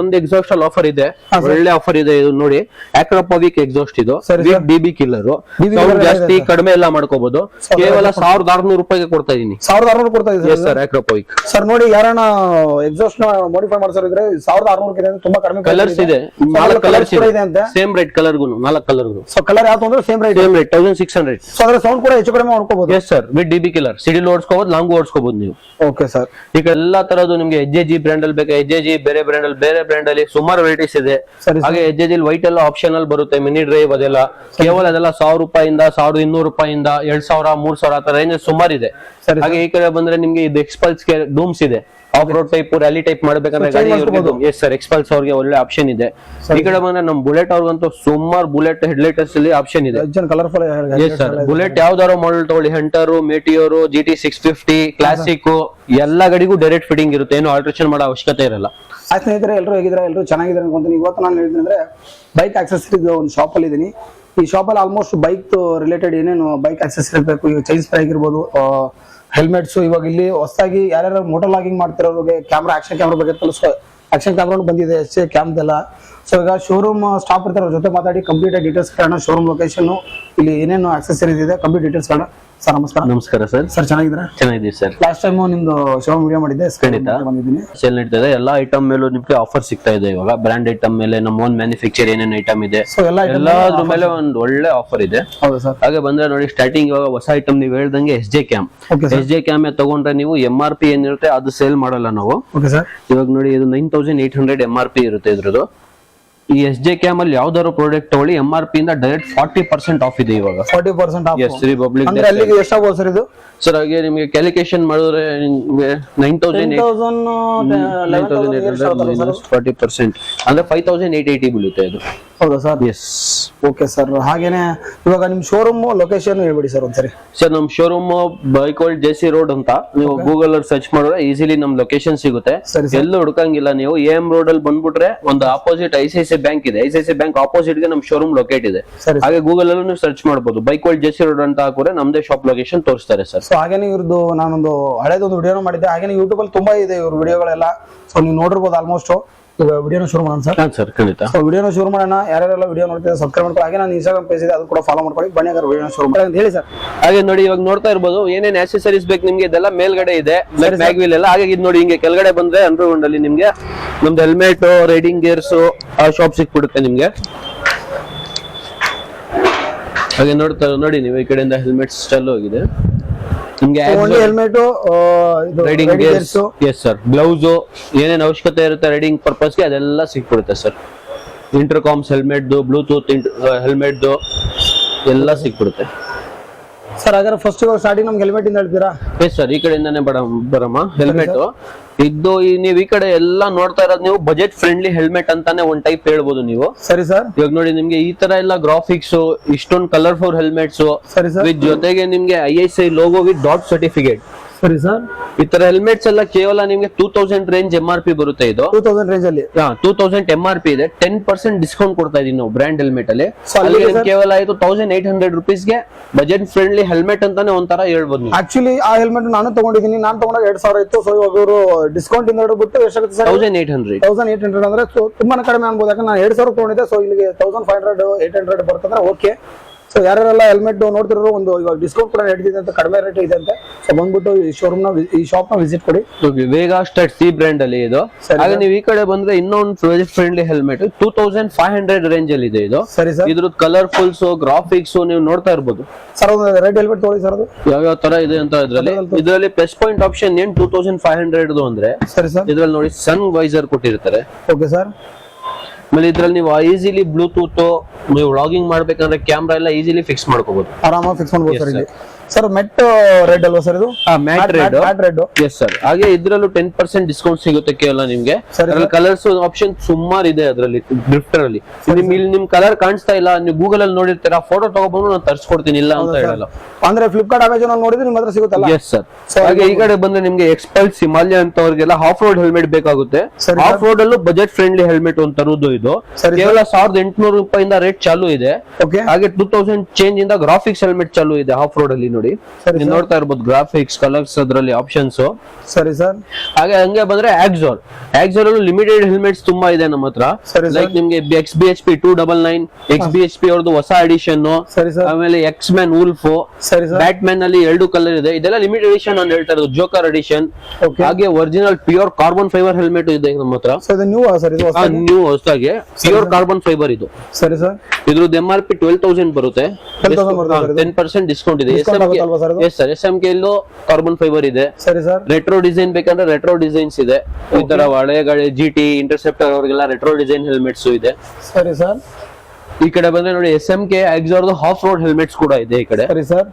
ಒಂದು ಎಕ್ಸಾಸ್ಟ್ ಅಲ್ಲಿ ಆಫರ್ ಇದೆ, ಒಳ್ಳೆ ಆಫರ್ ಇದೆ ಇದು ನೋಡಿ. ಆಕ್ರೋಪೋವಿಕ್ ಎಕ್ಸಾಸ್ಟ್ ಇದು ಡಿಬಿ ಕಿಲ್ಲರ್, ಜಾಸ್ತಿ ಕಡಿಮೆ ಎಲ್ಲ ಮಾಡ್ಕೋಬಹುದು. ಕೇವಲ 1600 ರೂಪಾಯಿಗೆ ಕೊಡ್ತಾ ಇದೀನಿ. 1600 ಕೊಡ್ತಾ ಇದ್ದೀರಾ ಸರ್ ಆಕ್ರೋಪೋವಿಕ್. ಸರ್ ನೋಡಿ, ಯಾರನ್ನ ಎಕ್ಸಾಸ್ಟ್ ನ ಮಾಡಿಫೈ ಮಾಡ್ಸೋರಿದ್ರೆ 1600 ತುಂಬಾ ಕಡಿಮೆ ಕಲರ್ಸ್ ಇದೆ, 4 ಕಲರ್ಸ್ ಇದೆ ಅಂತೆ. ಸೇಮ್ ರೇಟ್ ಕಲರ್ಗೂ 4 ಕಲರ್ಗೂ. ಸೊ ಕಲರ್ ಯಾವ್ದು ಅಂದ್ರೆ ಸೇಮ್ ರೇಟ್ 1600. ಸೊ ಅದ್ರ ಸೌಂಡ್ ಕೂಡ ಹೆಚ್ಚು ಕಡಿಮೆ ಮಾಡ್ಕೋಬಹುದು. Yes sir, with DB killer. ಸಿಡಿಲ್ ಓಡಿಸ್ಕೋಬಹುದು, ಲಾಂಗ್ ಓಡಿಸ್ಕೋಬಹುದು ನೀವು. Okay sir. ಈಗ ಎಲ್ಲಾ ತರದ್ದು ನಿಮ್ಗೆ HJG ಬ್ರ್ಯಾಂಡ್ ಅಲ್ಲಿ ಬೇಕಾ, HJG ಬೇರೆ ಬ್ರ್ಯಾಂಡ್ ಅಲ್ಲಿ, ಬೇರೆ ಬ್ರ್ಯಾಂಡ್ ಅಲ್ಲಿ ಸುಮಾರು ವೆರೈಟೀಸ್ ಇದೆ. ಹಾಗೆ HJG ವೈಟ್ ಎಲ್ಲ ಆಪ್ಷನಲ್ ಬರುತ್ತೆ, ಮಿನಿ ಡ್ರೈವ್ ಅದೆಲ್ಲ. ಕೇವಲ ಅದೆಲ್ಲ 1000 ರೂಪಾಯಿಂದ 1200 ರೂಪಾಯಿಂದ 2000 3000 ಆ ತರ ರೇಂಜ್ ಸುಮಾರು ಇದೆ. ಹಾಗೆ ಈ ಕಡೆ ಬಂದ್ರೆ ನಿಮ್ಗೆ ಇದು ಎಕ್ಸ್ಪಲ್ಸ್ ಡೂಮ್ಸ್ ಇದೆ. Of road type, rally type ಮಾಡ್ಬೇಕಂದ್ರೆ ಗಾಡಿ. ಎಸ್ ಸರ್, ಎಕ್ಸ್ಪಲ್ಸ್ ಅವ್ರಿಗೆ ಒಳ್ಳೆ ಆಪ್ಷನ್ ಇದೆ. ಈ ಕಡೆ ಬಂದ್ರೆ ನಮ್ ಬುಲೆಟ್ ಅವ್ರಿಗಂತೂ ಸುಮಾರು ಬುಲೆಟ್ ಹೆಡ್ಲೈಟರ್ಸ್ ಅಲ್ಲಿ ಆಪ್ಷನ್ ಇದೆ. ಕಲರ್ಫುಲ್. ಎಸ್ ಸರ್, ಬುಲೆಟ್ ಯಾವ್ದಾರೋ ಮಾಡೆಲ್ ತಗೊಳ್ಳಿ, ಹಂಟರ್, ಮೇಟಿಯೋರ್, GT 650, ಕ್ಲಾಸಿಕ್, ಎಲ್ಲಾ ಗಾಡಿಗೂ ಡೈರೆಕ್ಟ್ ಫಿಟ್ಟಿಂಗ್ ಇರುತ್ತೆ. ಏನು ಆಲ್ಟ್ರೇಷನ್ ಮಾಡೋ ಅವಶ್ಯಕತೆ ಇರಲ್ಲ. ಸ್ನೇಹಿತರೆ, ಎಲ್ಲರೂ ಹೇಗಿದ್ರೆ, ಎಲ್ಲರೂ ಚೆನ್ನಾಗಿದ್ದಾರೆ ಅನ್ಕೊಂತೀನಿ. ಇವತ್ತು ನಾನು ಹೇಳಿದ್ರೆ ಅಂದ್ರೆ ಬೈಕ್ ಆಕ್ಸೆಸರೀಸ್ ಒಂದು ಶಾಪ್ ಅಲ್ಲಿ ಇದೀನಿ. ಈ ಶಾಪ್ ಅಲ್ಲಿ ಆಲ್ಮೋಸ್ಟ್ ಬೈಕ್ ರಿಲೇಟೆಡ್ ಏನೇನು ಬೈಕ್ ಆಕ್ಸೆಸರೀಸ್ ಬೇಕು, ಈಗ ಚೈನ್ ಸ್ಪ್ರೇ ಆಗಿರ್ಬೋದು, ಹೆಲ್ಮೆಟ್ಸ್. ಇವಾಗ ಇಲ್ಲಿ ಹೊಸದಾಗಿ ಯಾರ್ಯಾರು ಮೋಟರ್ ಲಾಗಿಂಗ್ ಮಾಡ್ತಿರೋರಿಗೆ ಕ್ಯಾಮ್ರಾ, ಆಕ್ಷನ್ ಕ್ಯಾಮ್ರಾ ಬಗ್ಗೆ ಆಕ್ಷನ್ ಕ್ಯಾಮ್ರಾ ಬಂದಿದೆ, ಕ್ಯಾಮ್ದೆಲ್ಲ. ಸೊ ಈಗ ಶೋರೂಮ್ ಸ್ಟಾಫ್ ಇರ್ತಾರೆ, ಅವ್ರ ಜೊತೆ ಮಾತಾಡಿ ಕಂಪ್ಲೀಟ್ ಡೀಟೇಲ್ಸ್ ಕೇಳೋಣ. ಶೋರೂಮ್ ಲೊಕೇಶನ್, ಇಲ್ಲಿ ಏನೇನು ಆಕ್ಸೆಸರೀಸ್ ಇದೆ, ಕಂಪ್ಲೀಟ್ ಡೀಟೇಲ್ಸ್ ಕೇಳೋಣ. ಸರ್ ನಮಸ್ಕಾರ. ನಮಸ್ಕಾರ ಸರ್. ಸರ್ ಚೆನ್ನಾಗಿದ್ದೀರಾ? ಚೆನ್ನಾಗಿದ್ದೀವಿ ಸರ್. ಲಾಸ್ಟ್ ಟೈಮ್ ನಿಮ್ದು ಶೋರೂಮ್ ವಿಡಿಯೋ ಮಾಡಿದ್ದೆ, ಬಂದಿದ್ದೀನಿ. ಸೇಲ್ ನಡೀತಾ ಇದೆ. ಎಲ್ಲಾ ಐಟಮ್ ಮೇಲೂ ನಿಮ್ಗೆ ಆಫರ್ ಸಿಗ್ತಾ ಇದೆ ಇವಾಗ. ಬ್ರಾಂಡ್ ಐಟಮ್ ಮೇಲೆ ನಮ್ಮ ಓನ್ ಮ್ಯಾನುಫ್ಯಾಕ್ಚರ್ ಏನೇನು ಐಟಮ್ ಇದೆ ಎಲ್ಲಾದ್ರ ಮೇಲೆ ಒಂದು ಒಳ್ಳೆ ಆಫರ್ ಇದೆ. ಹೌದು ಸರ್. ಹಾಗೆ ಬಂದ್ರೆ ನೋಡಿ, ಸ್ಟಾರ್ಟಿಂಗ್ ಇವಾಗ ಹೊಸ ಐಟಮ್ ನೀವು ಹೇಳ್ದಂಗೆ SJ ಕ್ಯಾಮ್. SJ ಕ್ಯಾಮ್ ತಗೊಂಡ್ರೆ ನೀವು MRP ಏನಿರುತ್ತೆ ಅದು ಸೇಲ್ ಮಾಡಲ್ಲ ನಾವು. ಇವಾಗ ನೋಡಿ, ಇದು 9800 MRP ಇರುತ್ತೆ ಇದ್ರದ್ದು. ಈ SJ ಕ್ಯಾಮ್ ಅಲ್ಲಿ ಯಾವ್ದಾದ್ರು ಪ್ರಾಡಕ್ಟ್ ತಗೊಳ್ಳಿ, MRP ಇಂದ ಡೈರೆಕ್ಟ್ 40% ಆಫ್ ಇದೆ ಇವಾಗ. 40% ಆಫ್. S republic. ಅಂದ್ರೆ ಅಲ್ಲಿಗೆ ಎಷ್ಟಾಗಬಹುದು ಸರ್ ಇದು? ಸರ್ ಹಾಗೆ ನಿಮಗೆ ಕ್ಯಾಲ್ಕುಲೇಷನ್ ಮಾಡಿದ್ರೆ 40% ಅಂದ್ರೆ 5880 ಬೀಳುತ್ತೆ ಇದು. ಹೌದಾ ಸರ್? ಎಸ್. Okay sir. ಹಾಗೇನೆ ಇವಾಗ ನಿಮ್ ಶೋರೂಮ್ ಲೊಕೇಶನ್ ಹೇಳ್ಬಿಡಿ ಸರ್ ಒಂದ್ಸರಿ. ಸರ್ ನಮ್ ಶೋರೂಮ್ ಬೈಕೋಲ್ಡ್ JC ರೋಡ್ ಅಂತ ನೀವು ಗೂಗಲ್ ಅಲ್ಲಿ ಸರ್ಚ್ ಮಾಡಿದ್ರೆ ಈಸಿಲಿ ನಮ್ ಲೊಕೇಶನ್ ಸಿಗುತ್ತೆ. ಎಲ್ಲೂ ಹುಡುಕಂಗಿಲ್ಲ ನೀವು. AM ರೋಡ್ ಅಲ್ಲಿ ಬಂದ್ಬಿಟ್ರೆ ಒಂದು ಆಪೋಸಿಟ್ ICICI ಬ್ಯಾಂಕ್ ಇದೆ. ICICI ಬ್ಯಾಂಕ್ ಆಪೋಸಿಟ್ ಗೆ ನಮ್ ಶೋರೂಮ್ ಲೊಕೇಟ್ ಇದೆ. ಹಾಗೆ ಗೂಗಲ್ ಅಲ್ಲೂ ನೀವು ಸರ್ಚ್ ಮಾಡಬಹುದು. ಬೈಕೋಲ್ಡ್ JC ರೋಡ್ ಅಂತ ಹಾಕಿದ್ರೆ ನಮ್ದೇ ಶಾಪ್ ಲೊಕೇಶನ್ ತೋರಿಸ್ತಾರೆ ಸರ್. ಸೊ ಹಾಗೇನೆ ಇವ್ರದ್ದು ನಾನೊಂದು ಹಳೇದೊಂದು ವಿಡಿಯೋನ ಮಾಡಿದ್ದೆ. ಹಾಗೇನೆ ಯೂಟ್ಯೂಬ್ ಅಲ್ಲಿ ತುಂಬಾ ಇದೆ ಇವ್ರ ವಿಡಿಯೋಗಳೆಲ್ಲ. ಸೊ ನೀವು ನೋಡಿರ್ಬೋದು ಆಲ್ಮೋಸ್ಟ್. ವಿಡಿಯೋನ ಶುರು ಮಾಡೋಣ ಸರ್. ಸರ್ ಖಂಡಿತ. ಸೊ ವಿಡಿಯೋನ ಶುರು ಮಾಡೋಣ. ಯಾರೆಲ್ಲ ವಿಡಿಯೋ ನೋಡ್ತಿದ್ದಾರೆ ಸಬ್ಸ್ಕ್ರೈಬ್ ಮಾಡ್ಕೊಳ್ಳಿ. ಹಾಗೆ ನಾನು ಇನ್ಸ್ಟಾಗ್ರಾಮ್ ಪೇಜ್ ಇದೆ, ಅದು ಕೂಡ ಫಾಲೋ ಮಾಡ್ಕೊಳ್ಳಿ. ಬನ್ನಿ ಹಾಗಾದ್ರೆ ವಿಡಿಯೋನ ಶುರು ಮಾಡೋಣ ಅಂತ ಹೇಳಿ ಸರ್. ಹಾಗೆ ನೋಡಿ, ಇವಾಗ ನೋಡ್ತಾ ಇರ್ಬೋದು ಏನೇನ್ ಆಕ್ಸೆಸರೀಸ್ ಬೇಕು ನಿಮ್ಗೆ. ಇದೆಲ್ಲ ಮೇಲ್ಗಡೆ ಇದೆ, ಮ್ಯಾಗ್ ವೀಲ್ ಎಲ್ಲ. ಹಾಗೆ ಇದು ನೋಡಿ, ಹಿಂಗೆ ಕೆಳಗಡೆ ಬಂದ್ರೆ ಅಂಡರ್ಗ್ರೌಂಡ್ ಅಲ್ಲಿ ನಿಮ್ಗೆ ನಮ್ದು ಹೆಲ್ಮೆಟ್, ರೈಡಿಂಗ್ ಗೇರ್ಸ್ ಆ ಶಾಪ್ ಸಿಕ್ಬಿಡುತ್ತೆ ನಿಮ್ಗೆ. ಹಾಗೆ ನೋಡ್ತಾ ನೋಡಿ ನೀವು, ಈ ಕಡೆಯಿಂದ ಹೆಲ್ಮೆಟ್ಸ್ ಚಾಲು ಆಗಿದೆ ನಿಮ್ಗೆ. Helmet, riding gears, yes sir, gloves, ಏನೇನ್ ಅವಶ್ಯಕತೆ ಇರುತ್ತೆ ರೈಡಿಂಗ್ ಪರ್ಪಸ್ಗೆ ಅದೆಲ್ಲ ಸಿಕ್ಬಿಡುತ್ತೆ ಸರ್. ಇಂಟರ್ಕಾಮ್ಸ್ ಹೆಲ್ಮೆಟ್, ಬ್ಲೂಟೂತ್ ಹೆಲ್ಮೆಟ್ ಎಲ್ಲ ಸಿಕ್ಬಿಡುತ್ತೆ ಸರ್. ಹಾಗಾದ್ರೆ ಫಸ್ಟ್ ಸ್ಟಾರ್ಟಿಂಗ್ ನಮ್ಗೆ ಹೆಲ್ಮೆಟ್ ಇಂದ ಹೇಳ್ತೀರಾ? ಎಸ್ ಸರ್, ಈ ಕಡೆಯಿಂದಾನೆ ಬರಮ್ಮ ಹೆಲ್ಮೆಟ್. ಇದು ನೀವು ಈ ಕಡೆ ಎಲ್ಲ ನೋಡ್ತಾ ಇರೋದು ನೀವು ಬಜೆಟ್ ಫ್ರೆಂಡ್ಲಿ ಹೆಲ್ಮೆಟ್ ಅಂತಾನೆ ಒಂದ್ ಟೈಪ್ ಹೇಳ್ಬೋದು ನೀವು. ಸರಿ ಸರ್. ಇವಾಗ ನೋಡಿ, ನಿಮ್ಗೆ ಈ ತರ ಎಲ್ಲ ಗ್ರಾಫಿಕ್ಸ್, ಇಷ್ಟೊಂದು ಕಲರ್ಫುಲ್ ಹೆಲ್ಮೆಟ್ಸ್ ವಿತ್ ಜೊತೆಗೆ ನಿಮ್ಗೆ ISI logo with dot certificate. ಸರಿ ಸರ್. ಈ ತರ ಹೆಲ್ಮೆಟ್ಸ್ ಎಲ್ಲ ಕೇವಲ ನಿಮ್ಗೆ 2000 ರೇಂಜ್ MRP ಬರುತ್ತೆ. ಇದು 2000 ರೇಂಜ್ ಅಲ್ಲಿ 2000 MRP ಇದೆ. 10% ಡಿಸ್ಕೌಂಟ್ ಕೊಡ್ತಾ ಇದೀವಿ ನಾವು ಬ್ರ್ಯಾಂಡ್ ಹೆಲ್ಮೆಟ್ ಅಲ್ಲಿ. ಕೇವಲ ಇದು 1800 ರುಪೀಸ್ಗೆ ಬಜೆಟ್ ಫ್ರೆಂಡ್ಲಿ ಹೆಲ್ಮೆಟ್ ಅಂತಾನೆ ಒಂಥರ ಹೇಳ್ಬೋದು. ಆಕ್ಚುಲಿ ಆ ಹೆಲ್ಮೆಟ್ ನಾನು ತಗೊಂಡಿದ್ದೀನಿ. ನಾನು ತಗೊಂಡಾಗ 2000 ಇತ್ತು. ಸೊ ಇವಾಗ ಅವರು ಡಿಸ್ಕೌಂಟ್ ಇಂದ ಬಿಟ್ಟು ಎಷ್ಟಾಗುತ್ತೆ ಸರ್? 1800 ಅಂದ್ರೆ ತುಂಬಾ ಕಡಿಮೆ ಅನ್ಬೋದು. ಯಾಕಂದ್ರೆ ನಾನು 2000 ತಗೊಂಡಿದ್ದೆ. ಸೊ ಇಲ್ಲಿಗೆ 1500 800 ಬರ್ತಂದ್ರೆ ಓಕೆ. ಸೊ ಯಾರೆಲ್ಲ ಹೆಲ್ಮೆಟ್ ನೋಡ್ತಿರೋ ಒಂದು ಇವಾಗ ಡಿಸ್ಕೌಂಟ್ ಕೂಡ ನಡೀತಿದೆ ಅಂತ, ಕಡಿಮೆ ರೇಟ್ ಇದೆ ಅಂತೆ. ಸೊ ಬಂದ್ಬಿಟ್ಟು ಈ ಶೋರೂಮ್ ನ, ಈ ಶಾಪ್ ನ ವಿಸಿಟ್ ಕೊಡಿ. ವೇಗಾ ಸ್ಟಾರ್ಟ್ C ಬ್ರ್ಯಾಂಡ್ ಅಲ್ಲಿ ಇದು. ಹಾಗೆ ನೀವು ಈ ಕಡೆ ಬಂದ್ರೆ ಇನ್ನೊಂದು ಬಜೆಟ್ ಫ್ರೆಂಡ್ಲಿ ಹೆಲ್ಮೆಟ್ 2500 ರೇಂಜ್ ಅಲ್ಲಿ ಇದೆ ಇದು. ಸರಿ ಸರ್. ಇದ್ರದ್ದು ಕಲರ್ಫುಲ್ಸ್, ಗ್ರಾಫಿಕ್ಸ್ ನೀವು ನೋಡ್ತಾ ಇರ್ಬೋದು. ಸರ್ ರೆಡ್ ಹೆಲ್ಮೆಟ್ ತಗೊಳ್ಳಿ ಸರ್. ಅದು ಯಾವ ತರ ಇದೆ ಅಂತ ಇದ್ರಲ್ಲಿ ಪ್ಲಸ್ ಪಾಯಿಂಟ್ ಆಪ್ಷನ್ ಏನ್ 2500 ಅಂದ್ರೆ. ಸರಿ ಸರ್. ಇದ್ರಲ್ಲಿ ನೋಡಿ ಸನ್ ವೈಸರ್ ಕೊಟ್ಟಿರ್ತಾರೆ. Okay sir. ಆಮೇಲೆ ಇದ್ರಲ್ಲಿ ನೀವು ಈಸಿಲಿ ಬ್ಲೂಟೂತ್, ನೀವು ವ್ಲಾಗಿಂಗ್ ಮಾಡ್ಬೇಕಂದ್ರೆ ಕ್ಯಾಮ್ರಾ ಎಲ್ಲ ಈಸಿಲಿ ಫಿಕ್ಸ್ ಮಾಡ್ಕೋಬಹುದು, ಆರಾಮಾಗಿ ಫಿಕ್ಸ್ ಮಾಡ್ಬೋದು ಸರ್. ಇಲ್ಲಿ ಸರ್ ಮೆಟ್ ರೆಡ್ ಅಲ್ವಾ ಸರ್ ಇದು? Mat red. Yes sir. ಹಾಗೆ ಇದ್ರಲ್ಲೂ 10% ಡಿಸ್ಕೌಂಟ್ ಸಿಗುತ್ತೆ ಕೇವಲ ನಿಮ್ಗೆ. ಕಲರ್ಸ್ ಆಪ್ಷನ್ ಸುಮಾರು ಇದೆ ಅದರಲ್ಲಿ. ಡ್ರಿಫ್ಟರ್ ಅಲ್ಲಿ ಇಲ್ಲಿ ನಿಮ್ ಕಲರ್ ಕಾಣಿಸ್ತಾ ಇಲ್ಲ, ನೀವು ಗೂಗಲ್ ಅಲ್ಲಿ ನೋಡಿರ್ತೀರಾ, ಫೋಟೋ ತಗೊಬಂದು ನಾನು ತರಿಸ್ಕೊಡ್ತೀನಿ, ಇಲ್ಲ ಅಂತ ಹೇಳಲ್ಲ. ಅಂದ್ರೆ ಫ್ಲಿಪ್ಕಾರ್ಟ್, ಅಮೆಜಾನ್ ಅಲ್ಲಿ ನೋಡಿದ್ರೆ ನಿಮ್ ಹತ್ರ ಸಿಗುತ್ತಲ್ಲ? Yes sir. ಹಾಗೆ ಈ ಕಡೆ ಬಂದ್ರೆ ನಿಮ್ಗೆ ಎಕ್ಸ್ಪಲ್ಸ್, ಹಿಮಾಲಯ ಅಂತವ್ರಿಗೆಲ್ಲ ಆಫ್ ರೋಡ್ ಹೆಲ್ಮೆಟ್ ಬೇಕಾಗುತ್ತೆ. ಆಫ್ ರೋಡ್ ಅಲ್ಲೂ ಬಜೆಟ್ ಫ್ರೆಂಡ್ಲಿ ಹೆಲ್ಮೆಟ್ ಒಂದು ತರುವುದು ಇದು. ಕೇವಲ 1800 ರೂಪಾಯಿಂದ ರೇಟ್ ಚಾಲು ಇದೆ. ಹಾಗೆ 2000 ಚೇಂಜ್ ಇಂದ ಗ್ರಾಫಿಕ್ಸ್ ಹೆಲ್ಮೆಟ್ ಚಾಲು ಇದೆ ಆಫ್ ರೋಡ್ ಅಲ್ಲಿ. ನೋಡಿ, ಸರಿ ನೀವು ನೋಡ್ತಾ ಇರ್ಬೋದು ಗ್ರಾಫಿಕ್ಸ್ ಕಲರ್ಸ್ ಅದರಲ್ಲಿ ಆಪ್ಷನ್ಸ್. ಸರಿ ಸರ್. ಹಾಗೆ ಹಂಗೆ ಬಂದ್ರೆ ಆಕ್ಸೋರ್ ಅಲ್ಲೂ ಲಿಮಿಟೆಡ್ ಹೆಲ್ಮೆಟ್ಸ್ ತುಂಬಾ ಇದೆ ನಮ್ಮ ಹತ್ರ. ಸರಿ ಲೈಕ್ ನಿಮ್ಗೆ XBHP 299, XBHP ಅವ್ರದ್ದು ಹೊಸ ಎಡಿಷನ್, ಸರಿ ಸರ್. ಆಮೇಲೆ X-Men Wolf, ಸರಿ ಸರ್. ಬ್ಯಾಟ್ಮ್ಯಾನ್ ಅಲ್ಲಿ 2 ಕಲರ್ ಇದೆ. ಇದೆಲ್ಲ ಲಿಮಿಟೆಡ್ ಎಡಿಷನ್ ಅಂತ ಹೇಳ್ತಾ ಇರೋದು, ಜೋಕರ್ ಎಡಿಷನ್. Okay. ಹಾಗೆ original pure carbon fibre helmet ಇದೆ ನಮ್ಮ ಹತ್ರ. ಸೊ ಇದು ನ್ಯೂ ಸರ್, ಇದು ಹೊಸದಾಗಿ? ನ್ಯೂ ಹೊಸದಾಗಿ ಪ್ಯೂರ್ ಕಾರ್ಬನ್ ಫೈಬರ್ ಇದು. ಸರಿ ಸರ್. ಇದ್ರದ್ದು MRP 12,000 ಬರುತ್ತೆ. 12,000 ಬರುತ್ತೆ ಸರ್ ಇದು? 10% ಡಿಸ್ಕೌಂಟ್ ಇದೆ. Discount ಆಗುತ್ತಲ್ವಾ ಸರ್ ಇದು? ಎಸ್ ಸರ್, SMK ಅಲ್ಲೂ ಕಾರ್ಬನ್ ಫೈಬರ್ ಇದೆ. ಸರಿ ಸರ್. ರೆಟ್ರೋ ಡಿಸೈನ್ ಬೇಕಂದ್ರೆ ರೆಟ್ರೋ ಡಿಸೈನ್ಸ್ ಇದೆ. ಈ ತರ ಹಳೆ ಗಾಡಿ GT ಇಂಟರ್ಸೆಪ್ಟರ್ ಅವ್ರಿಗೆಲ್ಲ ರೆಟ್ರೋ ಡಿಸೈನ್ ಹೆಲ್ಮೆಟ್ಸ್ ಇದೆ. ಸರಿ ಸರ್. ಈ ಕಡೆ ಬಂದ್ರೆ ನೋಡಿ SMK ಎಕ್ಸಾರ್ದು ಹಾಫ್ ರೋಡ್ ಹೆಲ್ಮೆಟ್ಸ್ ಕೂಡ ಇದೆ ಈ ಕಡೆ. ಸರಿ ಸರ್.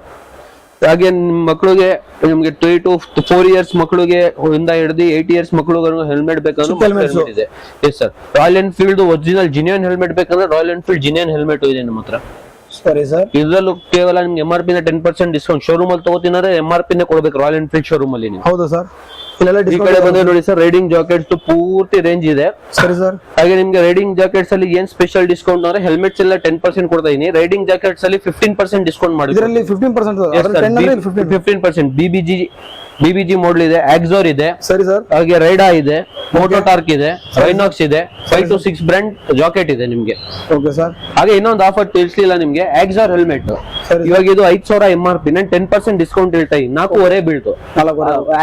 ಹಾಗೆ ನಿಮ್ ಮಕ್ಕಳಿಗೆ ನಿಮ್ಗೆ 3 to 4 ಇಯರ್ಸ್ ಮಕ್ಕಳಿಗೆ ಇಂದ ಹಿಡಿದು 8 ಇಯರ್ಸ್ ಮಕ್ಕಳಿಗೆ ಹೆಲ್ಮೆಟ್ ಬೇಕಂದ್ರೆ ಹೆಲ್ಮೆಟ್ ಇದೆ. Yes sir. Royal Enfield original ಜಿನಿಯನ್ helmet ಬೇಕಂದ್ರೆ ರಾಯಲ್ ಎನ್ಫೀಲ್ಡ್ ಜಿನಿಯನ್ ಹೆಲ್ಮೆಟ್ ಇದೆ ನಮ್ಮ ಹತ್ರ. ಸರಿ ಸರ್. ಇದ್ರಲ್ಲೂ ಕೇವಲ ನಿಮ್ಗೆ MRP 10% ಡಿಸ್ಕೌಂಟ್. ಶೋರೂಮ್ ಅಲ್ಲಿ ತಗೋತಿನಾರೆ MRP ಕೊಡ್ಬೇಕು ರಾಯಲ್ ಎನ್ಫೀಲ್ಡ್ ಶೋರೂಮ್ ಅಲ್ಲಿ ನೀವು. ಹೌದು ಸರ್. ಇಲ್ಲೆಲ್ಲ ಈ ಡಿಸ್ಕೌಂಟ್ ಕಡೆ ಬಂದ್ರೆ ನೋಡಿ ಸರ್, ರೈಡಿಂಗ್ ಜಾಕೆಟ್ಸ್ ಪೂರ್ತಿ ರೇಂಜ್ ಇದೆ. ಸರಿ ಸರ್. ಹಾಗೆ ನಿಮ್ಗೆ ರೈಡಿಂಗ್ ಜಾಕೆಟ್ಸ್ ಅಲ್ಲಿ ಏನ್ ಸ್ಪೆಷಲ್ ಡಿಸ್ಕೌಂಟ್ ಅಂದ್ರೆ ಹೆಲ್ಮೆಟ್ಸ್ ಎಲ್ಲ 10% ಕೊಡ್ತಾ ಇದೀನಿ. ರೈಡಿಂಗ್ ಜಾಕೆಟ್ಸ್ ಅಲ್ಲಿ 15% ಡಿಸ್ಕೌಂಟ್ ಮಾಡಿದ್ರೆ ಇದರಲ್ಲಿ 15%, 15% BBG ಮಾಡಲ್ ಇದೆ, ಆಕ್ಸೋರ್ ಇದೆ, ಸರಿ ಸರ್. ಹಾಗೆ ರೈಡಾ ಇದೆ, ಮೋಟೋಟಾರ್ಕ್ ಇದೆ, ರೈನಾಕ್ಸ್ ಇದೆ, 5 to 6 ಬ್ರ್ಯಾಂಡ್ ಜಾಕೆಟ್ ಇದೆ ನಿಮ್ಗೆ. Okay sir. ಹಾಗೆ ಇನ್ನೊಂದು ಆಫರ್ ತಿಳಿಸ್ಲಿಲ್ಲ ನಿಮ್ಗೆ, ಆಕ್ಸೋರ್ ಹೆಲ್ಮೆಟ್ ಸರಿ. ಇವಾಗ ಇದು 5,000 MRP, ನಾನು 10% ಡಿಸ್ಕೌಂಟ್ ಹೇಳ್ತಾ ಇದ್ದೀನಿ. 4,500 ಬೀಳ್ತು.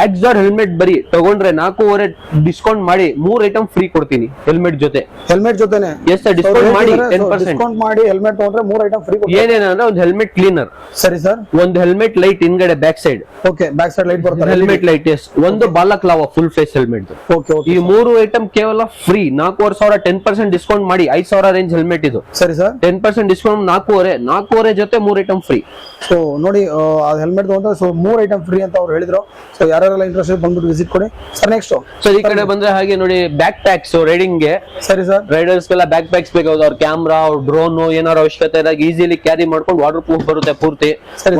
ಆಕ್ಸೋರ್ ಹೆಲ್ಮೆಟ್ ಬರೀ ತಗೊಂಡ್ರೆ 4,500 ಡಿಸ್ಕೌಂಟ್ ಮಾಡಿ 3 ಐಟಮ್ ಫ್ರೀ ಕೊಡ್ತೀನಿ ಹೆಲ್ಮೆಟ್ ಜೊತೆ. ಹೆಲ್ಮೆಟ್ ಜೊತೆನೆ? ಎಸ್ ಸರ್, ಡಿಸ್ಕೌಂಟ್ ಮಾಡಿ 10%. ಡಿಸ್ಕೌಂಟ್ ಮಾಡಿ ಹೆಲ್ಮೆಟ್ ತಗೊಂಡ್ರೆ 3 ಐಟಮ್ ಫ್ರೀ. ಏನೇನಂದ್ರೆ ಒಂದು ಹೆಲ್ಮೆಟ್ ಕ್ಲೀನರ್, ಸರಿ ಸರ್. ಒಂದು ಹೆಲ್ಮೆಟ್ ಲೈಟ್ ಹಿಂದ್ಗಡೆ back side, okay, back side light ಬರುತ್ತೆ, ಹೆಲ್ಮೆಟ್ ಲೈಟ್, ಎಸ್, ಒಂದು balaclava full face helmet. Okay okay. ಈ 3 ಐಟಮ್ ಕೇವಲ ಫ್ರೀ. 4,500 10% ಡಿಸ್ಕೌಂಟ್ ಮಾಡಿ 5,000 ರೇಂಜ್ ಹೆಲ್ಮೆಟ್ ಇದು. ಸರಿ ಸರ್. 10% ಡಿಸ್ಕೌಂಟ್ 4,500 ಜೊತೆ 3 ಐಟಮ್ ಫ್ರೀ. ಸೊ ನೋಡಿ, ಆ ಹೆಲ್ಮೆಟ್ ತಗೊಂಡ್ರೆ ಸೊ 3 ಐಟಮ್ ಫ್ರೀ ಅಂತ ಅವ್ರು ಹೇಳಿದ್ರು. ಸೊ ಯಾರೆಲ್ಲ ಇಂಟ್ರೆಸ್ಟ್ ಬಂದ್ಬಿಟ್ಟು ವಿಸಿಟ್ ಕೊಡಿ ಸರ್. ನೆಕ್ಸ್ಟ್ ಸರ್, ಈ ಕಡೆ ಬಂದ್ರೆ ಹಾಗೆ ನೋಡಿ, ಬ್ಯಾಕ್ ಪ್ಯಾಕ್ಸ್ ರೈಡಿಂಗ್ ಗೆ. ಸರಿ ಸರ್. ರೈಡರ್ಸ್ ಗೆಲ್ಲ ಬ್ಯಾಕ್ ಪ್ಯಾಕ್ಸ್ ಬೇಕಾಗುತ್ತೆ. ಅವ್ರ ಕ್ಯಾಮ್ರಾ, ಅವ್ರ ಡ್ರೋನ್ ಏನಾರು ಅವಶ್ಯಕತೆ ಇದ್ದಾಗ ಈಸಿಲಿ ಕ್ಯಾರಿ ಮಾಡ್ಕೊಂಡು ವಾಟರ್ ಪ್ರೂಫ್ ಬರುತ್ತೆ ಪೂರ್ತಿ.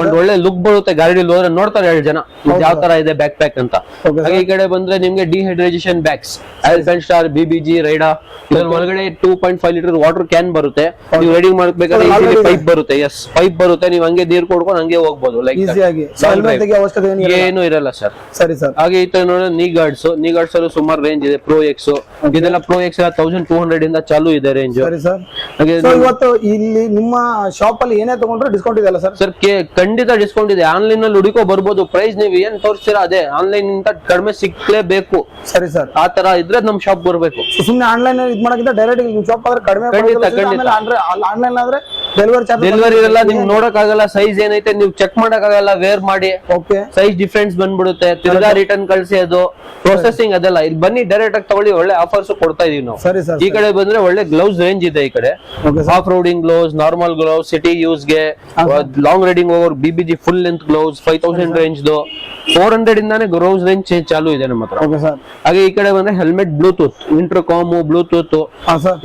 ಒಂದು ಒಳ್ಳೆ ಲುಕ್ ಬರುತ್ತೆ. ಗಾಡಿಯಲ್ಲಿ ಹೋದ್ರೆ ನೋಡ್ತಾರೆ 2 ಜನ ಯಾವ ತರ ಇದೆ ಬ್ಯಾಕ್ ಪ್ಯಾಕ್ ಅಂತ. ಹಾಗೆ ಈ ಕಡೆ ಬಂದ್ರೆ ನಿಮ್ಗೆ ಡಿಹೈಡ್ರೇಷನ್ ಬ್ಯಾಗ್ಸ್, ಆಲ್ಪೆನ್ ಸ್ಟಾರ್, BBG, ರೈಡಾ. ಇದ್ರ ಒಳಗಡೆ 2.5 ಲೀಟರ್ ವಾಟರ್ ಕ್ಯಾನ್ ಬರುತ್ತೆ. ನೀವು ರೈಡಿಂಗ್ ಮಾಡ್ಬೇಕಾದ್ರೆ ಪೈಪ್ ಬರುತ್ತೆ. ಎಸ್, ಪೈಪ್ ಬರುತ್ತೆ. ನೀವು ಹಂಗೆ ನೀರ್ ಕೊಡ್ಕೊಂಡು ಹಂಗೆ ಹೋಗ್ಬೋದು. ಲೈಕ್ ಈಸಿಯಾಗಿ ಅವಶ್ಯಕತೆ ಏನು ಇರಲ್ಲ ಸರ್. ಸರಿ ಸರ್. ಹಾಗೆ ಈ ತರ ನೋಡಿ, ನೀ ಗಾರ್ಡ್ಸ್ ಅಲ್ಲೂ ಸುಮಾರು ರೇಂಜ್ ಇದೆ. Pro X ಇದೆಲ್ಲ Pro X 1,200 ಇಂದ ಚಾಲು ಇದೆ ರೇಂಜ್. ಸರಿ ಸರ್. ಹಾಗೆ ಇವತ್ತು ಇಲ್ಲಿ ನಿಮ್ಮ ಶಾಪ್ ಅಲ್ಲಿ ಏನೇ ತಗೊಂಡ್ರೆ ಡಿಸ್ಕೌಂಟ್ ಇದೆ ಅಲ್ಲ ಸರ್? ಸರ್, ಖಂಡಿತ ಡಿಸ್ಕೌಂಟ್ ಇದೆ. ಆನ್ಲೈನ್ ಅಲ್ಲಿ ಹುಡುಕೋ ಬರ್ಬೋದು. ಪ್ರೈಸ್ ನೀವು ಏನ್ ತೋರಿಸ್ತೀರಾ ಅದೇ, ಆನ್ಲೈನ್ ಇಂದ ಕಡಿಮೆ ಸಿಕ್ಲೇಬೇಕು. ಸರಿ ಸರ್. ಆ ತರ ಇದ್ರೆ ನಮ್ ಶಾಪ್ ಬರ್ಬೇಕು. ಸುಮ್ಮನೆ ಆನ್ಲೈನ್ ಇದ್ ಮಾಡಕ್ಕಿಂತ ಡೈರೆಕ್ಟ್ ನಿಮ್ ಶಾಪ್ ಆದ್ರೆ ಕಡಿಮೆ. ಆನ್ಲೈನ್ ಆದ್ರೆ ಡೆಲಿವರಿ ಚಾರ್ಜ್ ಡೆಲಿವರಿ ಇರಲ್ಲ, ನಿಮ್ಗೆ ನೋಡಕ್ ಆಗಲ್ಲ ಸೈಜ್ ಏನೈತೆ, ನೀವು ಚೆಕ್ ಮಾಡಕ್ ಆಗಲ್ಲ, ವೇರ್ ಮಾಡಿ ಓಕೆ ಸೈಜ್ ಡಿಫ್ರೆನ್ಸ್ ಬಂದ್ಬಿಡುತ್ತೆ. ತಿರ್ಗಾ ರಿಟರ್ನ್ ಕಳ್ಸಿ, ಅದು ಪ್ರೊಸೆಸಿಂಗ್ ಅದೆಲ್ಲ. ಇಲ್ಲಿ ಬನ್ನಿ ಡೈರೆಕ್ಟ್ ಆಗಿ ತಗೊಳ್ಳಿ, ಒಳ್ಳೆ ಆಫರ್ಸ್ ಕೊಡ್ತಾ ಇದೀವಿ ನಾವು. ಸರಿ ಸರ್. ಈ ಕಡೆ ಬಂದ್ರೆ ಒಳ್ಳೆ ಗ್ಲೌಸ್ ರೇಂಜ್ ಇದೆ. ಈ ಕಡೆ off roading gloves, normal gloves, city use ಗೆ, long riding over BBG full length gloves 5,000 range 400 ಇಂದಾನೆ ಗ್ಲೌಸ್ ರೇಂಜ್ ಚಾಲು ಇದೆ ನಮ್ಮ ಹತ್ರ. Okay sir. ಹಾಗೆ ಈ ಕಡೆ ಬಂದ್ರೆ ಹೆಲ್ಮೆಟ್, ಬ್ಲೂಟೂತ್, ಇಂಟರ್ಕಾಮ್, ಬ್ಲೂಟೂತ್.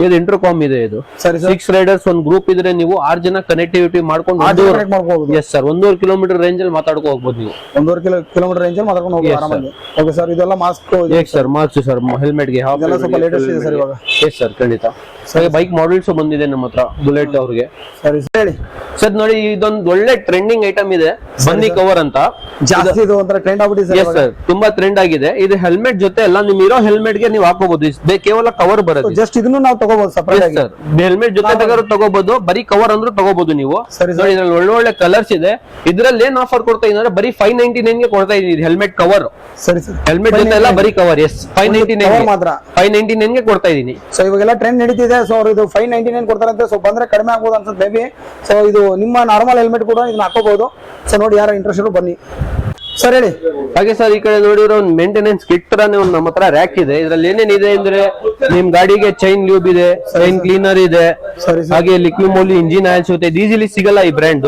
ಇದು ಇಂಟರ್ಕಾಮ್ ಇದೆ. ಇದು ಸರಿ ಸರ್. 6 ರೈಡರ್ಸ್ ಒಂದು ಗ್ರೂಪ್ ಇದ್ರೆ ನೀವು 6 ಜನ ಕನೆಕ್ಟಿವಿಟಿ ಮಾಡ್ಕೊಂಡು ಎಸ್ ಸರ್ 1.5 ಕಿಲೋಮೀಟರ್ ರೇಂಜ್ ಅಲ್ಲಿ ಮಾತಾಡ್ಕೊ ಹೋಗ್ಬೋದು ನೀವು. 1.5 ಕಿಲೋಮೀಟರ್ ರೇಂಜ್ ಅಲ್ಲಿ ಮಾತಾಡ್ಕೊಂಡು ಹೋಗ್ಬೋದು ಆರಾಮಾಗಿ. Okay sir. ಇದೆಲ್ಲ mask sir, mask sir, helmet ಗೆ ಸ್ವಲ್ಪ ಲೇಟೆಸ್ಟ್ ಇದೆ ಸರ್ ಇವಾಗ. ಎಸ್ ಸರ್, ಖಂಡಿತ. ಬೈಕ್ ಮಾಡೆಲ್ಸ್ ಬಂದಿದೆ ನಮ್ಮ ಹತ್ರ, ಬುಲೆಟ್ ಅವ್ರಿಗೆ. ಸರಿ ಸರ್, ಹೇಳಿ ಸರ್. ನೋಡಿ, ಇದೊಂದು ಒಳ್ಳೆ ಟ್ರೆಂಡಿಂಗ್ ಐಟಮ್ ಇದೆ, ಬನ್ನಿ ಕವರ್ ಅಂತ. ಜಾಸ್ತಿ ಇದು ಒಂಥರ ಟ್ರೆಂಡ್ ಆಗ್ಬಿಟ್ಟಿದೆ ಎಸ್ ಸರ್, ತುಂಬಾ ಟ್ರೆಂಡ್ ಆಗಿದೆ. ಇದು ಹೆಲ್ಮೆಟ್ ಜೊತೆ ಎಲ್ಲ ನಿಮ್ ಇರೋ ಹೆಲ್ಮೆಟ್ ಗೆ ನೀವು ಹಾಕೋಬಹುದು. ಕೇವಲ ಕವರ್ ಬರುತ್ತೆ. ಜಸ್ಟ್ ಇದನ್ನು ನಾವು ತಗೋಬಹುದು ಸಪರೇಟ್ ಆಗಿ. ಹೆಲ್ಮೆಟ್ ಜೊತೆ ತಗೋಬಹುದು, ಬರೀ ಕವರ್ ಅಂದ್ರೂ ತಗೋಬಹುದು ನೀವು. ಸರಿ ನೋಡಿ, ಇದ್ರಲ್ಲಿ ಒಳ್ಳೊಳ್ಳೆ ಕಲರ್ಸ್ ಇದೆ. ಇದ್ರಲ್ಲಿ ಏನ್ ಆಫರ್ ಕೊಡ್ತಾ ಇದ್ದಾರೆ, ಬರೀ 599 ಗೆ ಕೊಡ್ತಾ ಇದೀನಿ ಹೆಲ್ಮೆಟ್ ಕವರ್. ಸರಿ ಸರ್. ಹೆಲ್ಮೆಟ್ ಜೊತೆ ಎಲ್ಲ ಬರೀ ಕವರ್. ಎಸ್, 599 ಮಾತ್ರ 599 ಗೆ ಕೊಡ್ತಾ ಇದೀನಿ. ಸೊ ಇವಾಗೆಲ್ಲ ಟ್ರೆಂಡ್ ನಡೀತಿದೆ. ಸೊ ಇದು 599 ಕೊಡ್ತಾರಂತೆ. ಸೊ ಬಂದ್ರೆ ಕಡಿಮೆ ಆಗ್ಬೋದು ಅನ್ಸುತ್ತೆ ಮೇ ಬಿ. ಸೊ ಇದು ನಿಮ್ಮ ನಾರ್ಮಲ್ ಹೆಲ್ಮೆಟ್ ಕೂಡ ಇದನ್ನ ಹಾಕೋಬಹುದು. ಸೊ ನೋಡಿ, ಯಾರು ಇಂಟ್ರೆಸ್ಟ್ ಬನ್ನಿ ಸರ್, ಹೇಳಿ. ಹಾಗೆ ಸರ್, ಈ ಕಡೆ ನೋಡಿರೋ ಒಂದು ಮೇಂಟೆನೆನ್ಸ್ ಕಿಟ್ ತರಾನೇ ಒಂದು ನಮ್ಮ ಹತ್ರ ರ್ಯಾಕ್ ಇದೆ. ಇದ್ರಲ್ಲಿ ಏನೇನಿದೆ ಅಂದ್ರೆ, ನಿಮ್ ಗಾಡಿಗೆ ಚೈನ್ ಲ್ಯೂಬ್ ಇದೆ, ಚೈನ್ ಕ್ಲೀನರ್ ಇದೆ, ಹಾಗೆ ಲಿಕ್ವಿಮೋಲಿ ಇಂಜಿನ್ ಆಯಿಲ್ ಸಿಗುತ್ತೆ. ಇದು ಈಸಿಲಿ ಸಿಗಲ್ಲ ಈ ಬ್ರ್ಯಾಂಡ್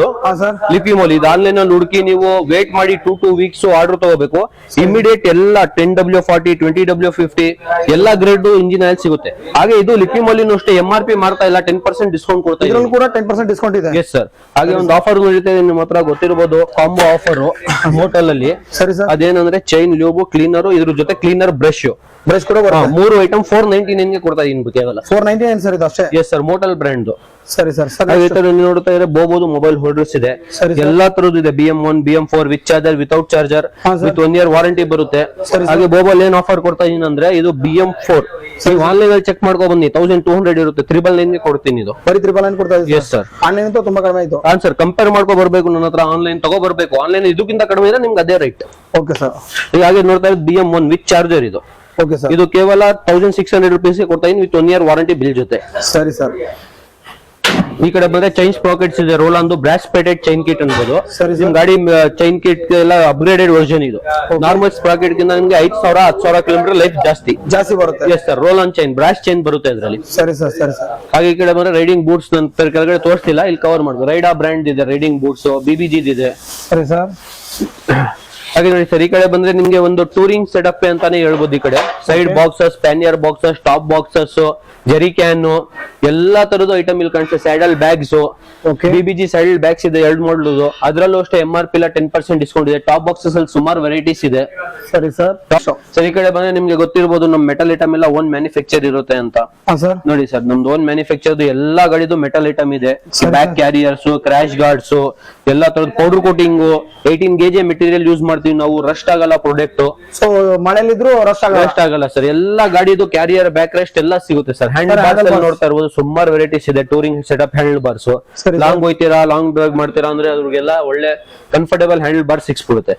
ಲಿಕ್ವಿಮೋಲಿ. ಇದು ಆನ್ಲೈನ್ ಅಲ್ಲಿ ಹುಡುಕಿ ನೀವು ವೇಟ್ ಮಾಡಿ 2 weeks ಆರ್ಡರ್ ತಗೋಬೇಕು. ಇಮಿಡಿಯೇಟ್ ಎಲ್ಲ 10W40, 20W50 ಎಲ್ಲ ಗ್ರೇಡ್ ಇಂಜಿನ್ ಆಯಿಲ್ ಸಿಗುತ್ತೆ. ಹಾಗೆ ಇದು ಲಿಕ್ವಿಮೋಲಿನೂ ಅಷ್ಟೇ MRP ಮಾಡ್ತಾ ಇಲ್ಲ, 10% ಡಿಸ್ಕೌಂಟ್ ಕೊಡ್ತಾ ಇದೆ. ಇದರಲ್ಲೂ ಕೂಡ 10% ಡಿಸ್ಕೌಂಟ್ ಇದೆ. Yes sir. ಹಾಗೆ ಒಂದು ಆಫರ್ ನಡೀತಾ ಇದೆ ನಿಮ್ಮ ಹತ್ರ, ಗೊತ್ತಿರಬಹುದು, ಕಾಂಬೋ ಆಫರ್ ಹೋಟೆಲ್ ಅಲ್ಲಿ. ಸರಿ ಸರ್. ಅದೇನಂದ್ರೆ ಚೈನ್ ಲ್ಯೂಬ್, ಕ್ಲೀನರ್, ಇದ್ರ ಜೊತೆ ಕ್ಲೀನರ್ ಬ್ರಷ್ ಬ್ರಷ್ ಕೂಡ ಬರುತ್ತೆ. 3 ಐಟಮ್ 499 ಗೆ ಕೊಡ್ತಾ ಇದೀನಿ ಕೇವಲ. 499 ಸರ್ ಇದು ಅಷ್ಟೇ. Yes sir, motel brand. ಸರಿ ಸರ್. ಅದೇ ತರ ನೀವು ನೋಡ್ತಾ ಇದ್ರೆ ಬೋಬೋದು ಮೊಬೈಲ್ ಹೋಲ್ಡರ್ಸ್ ಇದೆ, ಎಲ್ಲಾ ತರದ್ದು ಇದೆ. BM1 BM4 with charger, without charger, with 1 year warranty ಬರುತ್ತೆ. ಹಾಗೆ ಬೋಬಲ್ ಏನ್ ಆಫರ್ ಕೊಡ್ತಾ ಇದೀನಿ ಅಂದ್ರೆ ಇದು BM4 ನೀವು ಆನ್ಲೈನ್ ಅಲ್ಲಿ ಚೆಕ್ ಮಾಡ್ಕೊ ಬನ್ನಿ, 1200 ಇರುತ್ತೆ. 999 ಗೆ ಕೊಡ್ತೀನಿ ಇದು. ಬರೀ 999 ಕೊಡ್ತಾ ಇದ್ದೀವಿ. Yes sir. ಆನ್ಲೈನ್ ಅಂತೂ ತುಂಬಾ ಕಡಿಮೆ ಆಯ್ತು. ಹಾ ಸರ್, ಕಂಪೇರ್ ಮಾಡ್ಕೊ ಬರ್ಬೇಕು ನನ್ನ ಹತ್ರ. ಆನ್ಲೈನ್ ತಗೋ ಬರ್ಬೇಕು. ಆನ್ಲೈನ್ ಇದಕ್ಕಿಂತ ಕಡಿಮೆ ಇದೆ ನಿಮ್ಗೆ ಅದೇ ರೈಟ್. Okay sir. ಈಗ ಹಾಗೆ ನೋಡ್ತಾ ಇರೋದು BM1 ವಿತ್ ಚಾರ್ಜರ್ ಇದು. Okay sir. ಇದು ಕೇವಲ 1600 rupees ಗೆ ಕೊಡ್ತಾ ಇದೀನಿ ವಿತ್ 1 year ವಾರಂಟಿ ಬಿಲ್ ಜೊತೆ. ಸರಿ ಸರ್. ಈ ಕಡೆ ಬಂದ್ರೆ ಚೈನ್ ಸ್ಪ್ರಾಕೆಟ್ಸ್ ಇದೆ. ರೋಲಾಂದು ಬ್ರಾಸ್ ಪ್ಲೇಟೆಡ್ ಚೈನ್ ಕಿಟ್ ಅನ್ಬೋದು. ಸರಿ ನಿಮ್ ಗಾಡಿ ಚೈನ್ ಕಿಟ್ ಎಲ್ಲ ಅಪ್ಗ್ರೇಡೆಡ್ ವರ್ಷನ್ ಇದು. ನಾರ್ಮಲ್ ಸ್ಪ್ರಾಕೆಟ್ ಗಿಂತ ನಿಮ್ಗೆ 5000 10,000 ಕಿಲೋಮೀಟರ್ ಲೈಫ್ ಜಾಸ್ತಿ ಬರುತ್ತೆ. Yes sir, roll on chain, brass chain ಬರುತ್ತೆ ಇದರಲ್ಲಿ. ಸರಿ ಸರ್. ಸರಿ ಸರ್. ಹಾಗೆ ಈ ಕಡೆ ಬಂದ್ರೆ ರೈಡಿಂಗ್ ಬೂಟ್ಸ್ ನನ್ನ ಕೆಳಗಡೆ ತೋರಿಸ್ತಿಲ್ಲ, ಇಲ್ಲಿ ಕವರ್ ಮಾಡ್ಬೋದು. ರೈಡಾ ಬ್ರ್ಯಾಂಡ್ ಇದೆ ರೈಡಿಂಗ್ ಬೂಟ್ಸ್, BBG ಇದೆ. ಸರಿ ಸರ್. ಹಾಗೆ ನೋಡಿ ಸರ್, ಈ ಕಡೆ ಬಂದ್ರೆ ನಿಮ್ಗೆ ಒಂದು ಟೂರಿಂಗ್ ಸೆಟಪ್ ಅಂತಾನೆ ಹೇಳ್ಬೋದು. ಈ ಕಡೆ side boxes, pannier boxes, top boxes, Jerry can, ಎಲ್ಲಾ ತರದ್ದು ಐಟಮ್ ಇಲ್ಲಿ ಕಾಣಿಸುತ್ತೆ. Saddle bags, BBG saddle bags ಇದೆ 2 ಮಾಡಲ್. ಅದರಲ್ಲೂ ಅಷ್ಟೇ MRP 10% ಡಿಸ್ಕೌಂಟ್ ಇದೆ. ಟಾಪ್ ಬಾಕ್ಸಸ್ ಅಲ್ಲಿ ಸುಮಾರು ವೆರೈಟೀಸ್ ಇದೆ. ಸರಿ ಸರ್. ಸರ್ ಈ ಕಡೆ ಬಂದ್ರೆ ನಿಮ್ಗೆ ಗೊತ್ತಿರಬಹುದು ನಮ್ ಮೆಟಲ್ ಐಟಮ್ ಎಲ್ಲ ಓನ್ ಮ್ಯಾನುಫ್ಯಾಕ್ಚರ್ ಇರುತ್ತೆ ಅಂತ. ನೋಡಿ ಸರ್, ನಮ್ದು ಓನ್ ಮ್ಯಾನುಫ್ಯಾಕ್ಚರ್ ಎಲ್ಲಾ ಗಾಡಿದು ಮೆಟಲ್ ಐಟಮ್ ಇದೆ. ಬ್ಯಾಕ್ ಕ್ಯಾರಿಯರ್ಸ್, ಕ್ರಾಶ್ ಗಾರ್ಡ್ಸ್, ಎಲ್ಲಾ ತರದ powder coating, 18 gauge material use ಮಾಡ್ತೀವಿ ನಾವು. ರಸ್ಟ್ ಆಗಲ್ಲ ಪ್ರಾಡಕ್ಟ್. ಸೊ ಮಳೆಲಿದ್ರು ರಸ್ಟ್ ಆಗಲ್ಲ ಸರ್. ಎಲ್ಲಾ ಗಾಡಿದು ಕ್ಯಾರಿಯರ್, ಬ್ಯಾಕ್ ರೆಸ್ಟ್ ಎಲ್ಲ ಸಿಗುತ್ತೆ ಸರ್. ಹ್ಯಾಂಡಲ್ ಬಾರ್ಸ್ ನೋಡ್ತಾ ಇರ್ಬೋದು, ಸುಮಾರು ವೆರೈಟೀಸ್ ಇದೆ. Touring setup handle bars, long ಹೋಯ್ತೀರಾ, ಲಾಂಗ್ ಡ್ರೈವ್ ಮಾಡ್ತೀರಾ ಅಂದ್ರೆ ಅದ್ರಿಗೆಲ್ಲ ಒಳ್ಳೆ ಕಂಫರ್ಟೇಬಲ್ ಹ್ಯಾಂಡಲ್ ಬಾರ್ ಸಿಕ್ಸ್ಬಿಡುತ್ತೆ.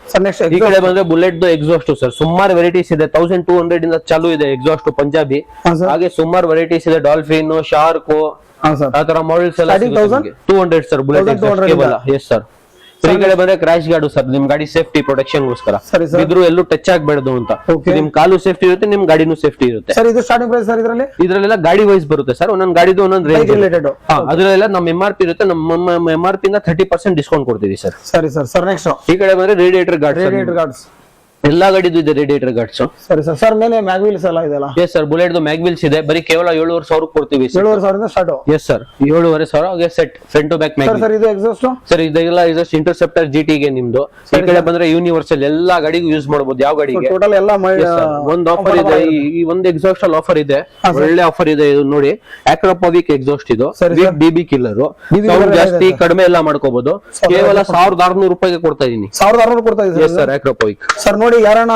ಈ ಕಡೆ ಬಂದ್ರೆ ಬುಲೆಟ್ ಎಕ್ಸಾಸ್ಟ್ ಸರ್, ಸುಮಾರು ವೆರೈಟೀಸ್ ಇದೆ. 1200 ಇಂದ ಚಾಲು ಇದೆ ಎಕ್ಸಾಸ್ಟ್ ಪಂಜಾಬಿ. ಹಾಗೆ ಸುಮಾರು ವೆರೈಟೀಸ್ ಇದೆ. ಡಾಲ್ಫಿನ್, ಶಾರ್ಕ್, ಆ ತರ ಮಾಡೆಲ್ಸ್ ಎಲ್ಲ 200 ಸರ್ ಬುಲೆಟ್ ಕೇವಲ. Yes sir. ಈ ಕಡೆ ಬಂದ್ರೆ ಕ್ರಾಶ್ ಗಾರ್ಡ್ ಸರ್, ನಿಮ್ ಗಾಡಿ ಸೇಫ್ಟಿ ಪ್ರೊಟೆಕ್ಷನ್ ಗೋಸ್ಕರ. ಇದ್ರು ಎಲ್ಲೂ ಟಚ್ ಆಗ್ಬೇಡ್ದು ಅಂತ. ನಿಮ್ ಕಾಲು ಸೇಫ್ಟಿ ಇರುತ್ತೆ, ನಿಮ್ ಗಾಡಿನೂ ಸೇಫ್ಟಿ ಇರುತ್ತೆ. ಸರ್ ಇದು ಸ್ಟಾರ್ಟಿಂಗ್ ಪ್ರೈಸ್ ಸರ್ ಇದ್ರಲ್ಲೆಲ್ಲ ಗಾಡಿ ವೈಸ್ ಬರುತ್ತೆ ಸರ್. ಒಂದೊಂದು ಗಾಡಿದು ಒಂದೊಂದು ರೇಂಜ್ ರಿಲೇಟೆಡ್. ಅದ್ರಲ್ಲೆಲ್ಲ ನಮ್ಮ MRP ಇರುತ್ತೆ. ನಮ್ಮ MRP ಇಂದ 30% ಡಿಸ್ಕೌಂಟ್ ಕೊಡ್ತೀವಿ ಸರ್. ಸರಿ ಸರ್. ಸರ್ ನೆಕ್ಸ್ಟ್ ಈ ಕಡೆ ಬಂದ್ರೆ ರೇಡಿಯೇಟರ್ ಗಾರ್ಡ್ಸ್. ಎಲ್ಲಾ ಗಾಡಿದು ಇದೆ ರೇಡಿಯೇಟರ್ ಗಾರ್ಡ್ಸ್. ಸರಿ ಸರ್. ಸರ್ ಮೇಲೆ ಮ್ಯಾಗ್ವಿಲ್ಸ್ ಎಲ್ಲ ಇದೆಲ್ಲ. ಎಸ್ ಸರ್, ಬುಲೆಟ್ ಮ್ಯಾಗ್ವಿಲ್ಸ್ ಇದೆ. ಬರೀ ಕೇವಲ 7,500 ಕೊಡ್ತೀವಿ. 7,500 start. Yes sir, 7,500 set front to back mag wheel. Sir ಇದು ಎಕ್ಸಾಸ್ಟ್ ಸರ್, ಇದೆಲ್ಲ ಎಕ್ಸಾಸ್ಟ್ ಇಂಟರ್ಸೆಪ್ಟರ್ GT ಗೆ ನಿಮ್ದು. ಈ ಕಡೆ ಬಂದ್ರೆ ಯೂನಿವರ್ಸಲ್, ಎಲ್ಲಾ ಗಾಡಿಗೂ ಯೂಸ್ ಮಾಡಬಹುದು. ಯಾವ ಗಾಡಿಗೆ ಟೋಟಲ್ ಎಲ್ಲ ಒಂದು ಆಫರ್ ಇದೆ. ಈ ಒಂದು ಎಕ್ಸಾಸ್ಟ್ ಅಲ್ಲಿ ಆಫರ್ ಇದೆ, ಒಳ್ಳೆ ಆಫರ್ ಇದೆ. ಇದು ನೋಡಿ, ಆಕ್ರೋಪೋವಿಕ್ ಎಕ್ಸಾಸ್ಟ್ ಇದು ವಿತ್ DB ಕಿಲ್ಲರ್. ಜಾಸ್ತಿ ಕಡಿಮೆ ಎಲ್ಲ ಮಾಡ್ಕೋಬಹುದು. ಕೇವಲ 1,600 ರೂಪಾಯಿಗೆ ಕೊಡ್ತಾ ಇದೀನಿ. 1,600 ಕೊಡ್ತಾ ಇದೀನಿ. Yes sir, ಆಕ್ರೋಪೋವಿಕ್. ಸರ್ ನೋಡಿ, ಯಾರನ್ನ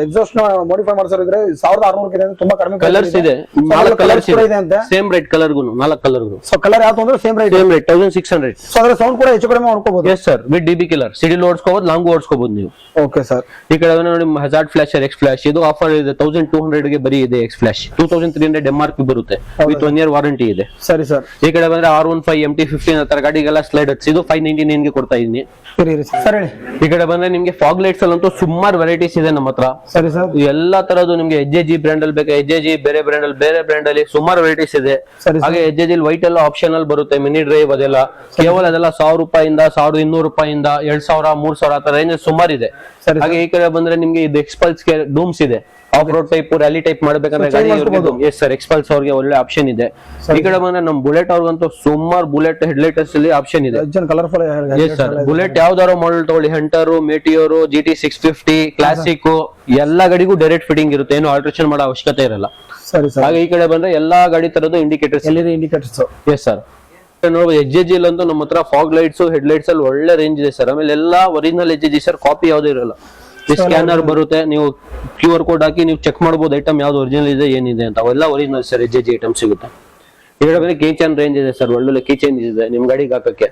ಎಕ್ಸಾಸ್ಟ್ ನ ಮಾಡಿಫೈ ಮಾಡ್ಸೋರಿದ್ರೆ 1,600 ಇದೆ. ತುಂಬಾ ಕಡಿಮೆ ಕಲರ್ಸ್ ಇದೆ. 4 ಕಲರ್ಸ್ ಇದೆ ಅಂತ. ಸೇಮ್ ರೇಟ್ ಕಲರ್ಗೂ 4 ಕಲರ್ಗೂ. ಸೊ ಕಲರ್ ಯಾವ್ದು ಅಂದ್ರೆ ಸೇಮ್ ರೇಟ್ 1600. ಸೊ ಅದ್ರ ಸೌಂಡ್ ಕೂಡ ಹೆಚ್ಚು ಕಡಿಮೆ ಮಾಡ್ಕೋಬಹುದು. Yes sir, with DB killer. ಸಿಡಿಲ್ ಓಡಿಸ್ಕೋಬಹುದು, ಲಾಂಗ್ ಓಡಿಸ್ಕೋಬಹುದು ನೀವು. Okay sir. ಈ ಕಡೆ ನೋಡಿ ಹಜಾರ್ಡ್ ಫ್ಲಾಶರ್, ಎಕ್ಸ್ ಫ್ಲಾಶ್. ಇದು ಆಫರ್ ಇದೆ. 1,200 ಗೆ ಬರೀ ಇದೆ ಎಕ್ಸ್ ಫ್ಲಾಶ್. 2,300 MRP ಬರುತ್ತೆ ವಿತ್ 1 year ವಾರಂಟಿ ಇದೆ. ಸರಿ ಸರ್. ಈ ಕಡೆ ಬಂದ್ರೆ R15 MT15 ಆ ತರ ಗಾಡಿಗೆಲ್ಲ ಸ್ಲೈಡರ್ಸ್. ಇದು 599 ಗೆ ಕೊಡ್ತಾ ಇದೀನಿ. ಸರ್ ಹೇಳಿ. ಈ ಕಡೆ ಬಂದ್ರೆ ನಿಮ್ಗೆ ಫಾಗ್ ಲೈಟ್ಸ್ ಅಲ್ಲಂತೂ ಸುಮಾರು ವೆರೈಟೀಸ್ ಇದೆ ನಮ್ಮ ಹತ್ರ. ಸರಿ ಸರ್. ಎಲ್ಲಾ ತರದ್ದು ನಿಮ್ಗೆ HJG ಬ್ರ್ಯಾಂಡ್ ಅಲ್ಲಿ ಬೇಕಾ, HJG ಬೇರೆ ಬ್ರ್ಯಾಂಡ್ ಅಲ್ಲಿ ಸುಮಾರು ವೆರೈಟೀಸ್ ಇದೆ. ಹಾಗೆ HJG ವೈಟ್ ಎಲ್ಲ ಆಪ್ಷನಲ್ ಬರುತ್ತೆ. ಮಿನಿ ಡ್ರೈವ್ ಅದೆಲ್ಲ ಕೇವಲ ಅದೆಲ್ಲ 1,000 ರೂಪಾಯಿಂದ 1,200 ರೂಪಾಯಿಂದ 2,000 3,000 ಆ ತರ ರೇಂಜ್ ಸುಮಾರು ಇದೆ. ಹಾಗೆ ಈ ಕಡೆ ಬಂದ್ರೆ ನಿಮ್ಗೆ ಇದು ಎಕ್ಸ್ಪಲ್ಸ್ ಗೆ ಡೂಮ್ಸ್ ಇದೆ. Of road type, rally type ಮಾಡ್ಬೇಕಂದ್ರೆ ಎಸ್ ಸರ್, ಎಕ್ಸ್ಪಲ್ಸ್ ಅವ್ರಿಗೆ ಒಳ್ಳೆ ಆಪ್ಷನ್ ಇದೆ. ಈ ಕಡೆ ಬಂದ್ರೆ ನಮ್ ಬುಲೆಟ್ ಅವ್ರಿಗಂತೂ ಸುಮಾರು ಬುಲೆಟ್ ಹೆಡ್ಲೈಟರ್ಸ್ ಅಲ್ಲಿ ಆಪ್ಷನ್ ಇದೆ. ಕಲರ್ಫುಲ್. ಎಸ್ ಸರ್, ಬುಲೆಟ್ ಯಾವ್ದಾರೋ ಮಾಡೆಲ್ ತಗೊಳ್ಳಿ, ಹಂಟರ್, ಮೇಟಿಯೋರ್, GT 650, ಕ್ಲಾಸಿಕ್, ಎಲ್ಲಾ ಗಾಡಿಗೂ ಡೈರೆಕ್ಟ್ ಫಿಟ್ಟಿಂಗ್ ಇರುತ್ತೆ. ಏನು ಆಲ್ಟ್ರೇಷನ್ ಮಾಡೋ ಅವಶ್ಯಕತೆ ಇರಲ್ಲ. ಸರಿ ಸರ್. ಹಾಗೆ ಈ ಕಡೆ ಬಂದ್ರೆ ಎಲ್ಲಾ ಗಾಡಿ ತರದ್ದು ಇಂಡಿಕೇಟರ್ಸ್. ಇಂಡಿಕೇಟರ್ಸ್. Yes sir. ನೋಡ್ಬೋದು HJG ಅಂತೂ ನಮ್ಮ ಹತ್ರ ಫಾಗ್ ಲೈಟ್ಸ್, ಹೆಡ್ ಲೈಟ್ಸ್ ಅಲ್ಲಿ ಒಳ್ಳೆ ರೇಂಜ್ ಇದೆ ಸರ್. ಆಮೇಲೆ ಎಲ್ಲಾ ಒರಿಜಿನಲ್ HJG ಸರ್, ಕಾಪಿ ಯಾವ್ದು ಇರಲ್ಲ. ಸ್ಕ್ಯಾನರ್ ಬರುತ್ತೆ, ನೀವು QR ಕೋಡ್ ಹಾಕಿ ನೀವು ಚೆಕ್ ಮಾಡಬಹುದು ಐಟಮ್ ಯಾವ್ದು ಒರಿಜಿನಲ್ ಇದೆ ಏನಿದೆ ಅಂತ. ಅವೆಲ್ಲ ಒರಿಜಿನಲ್ ಸರ್ HJG ಐಟಮ್ ಸಿಗುತ್ತೆ. ಈ ಕಡೆ ಬಂದ್ರೆ ಕೀ ಚೈನ್ ರೇಂಜ್ ಇದೆ ಸರ್. ಒಳ್ಳೊಳ್ಳೆ ಕೀ ಚೈನ್ ಇದೆ ನಿಮ್ ಗಾಡಿಗೆ ಹಾಕಕ್ಕೆ.